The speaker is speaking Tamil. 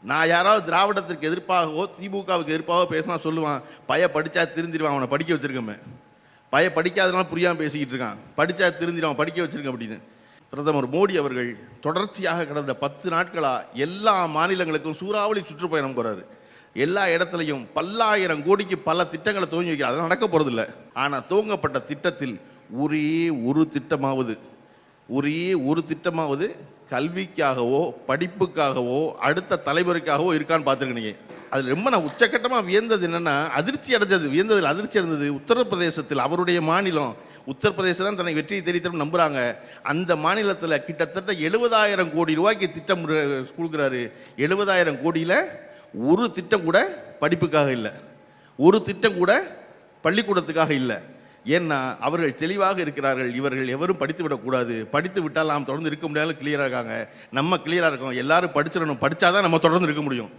நான் யாராவது திராவிடத்திற்கு எதிர்ப்பாகவோ திமுகவுக்கு எதிர்ப்பாகவோ பேசினா சொல்லுவான், பைய படித்தா திருந்திடுவான், அவனை படிக்க வச்சிருக்கோமே, பைய படிக்காதனால புரியாமல் பேசிக்கிட்டு இருக்கான், படித்தா திருந்திடுவான், படிக்க வச்சிருக்கேன் அப்படின்னு. பிரதமர் மோடி அவர்கள் தொடர்ச்சியாக கடந்த 10 நாட்களாக எல்லா மாநிலங்களுக்கும் சூறாவளி சுற்றுப்பயணம் போகிறாரு. எல்லா இடத்துலையும் பல்லாயிரம் கோடிக்கு பல திட்டங்களை துவங்கி வைக்கிறார். அதெல்லாம் நடக்க போகிறதில்ல. ஆனால் துவங்கப்பட்ட திட்டத்தில் ஒரே ஒரு திட்டமாவது கல்விக்காகவோ படிப்புக்காகவோ அடுத்த தலைமுறைக்காகவோ இருக்கான்னு பார்த்துருக்கீங்க. அது ரொம்ப நான் உச்சக்கட்டமாக வியந்தது என்னென்னா, அதிர்ச்சி அடைந்தது உத்தரப்பிரதேசத்தில், அவருடைய மாநிலம் உத்தரப்பிரதேசம் தான் தன்னை வெற்றியை தெரிவித்தோம் நம்புகிறாங்க. அந்த மாநிலத்தில் கிட்டத்தட்ட 70,000 கோடி ரூபாய்க்கு திட்டம் கொடுக்குறாரு. 70,000 கோடியில் ஒரு திட்டம் கூட படிப்புக்காக இல்லை, ஒரு திட்டம் கூட பள்ளிக்கூடத்துக்காக இல்லை. ஏன்னா அவர்கள் தெளிவாக இருக்கிறார்கள், இவர்கள் எவரும் படித்து விடக்கூடாது, படித்து விட்டால் நாம் தொடர்ந்து இருக்க முடியாது கிளியராக இருக்காங்க. நம்ம கிளியராக இருக்கோம், எல்லாரும் படிச்சிடணும், படித்தாதான் நம்ம தொடர்ந்து இருக்க முடியும்.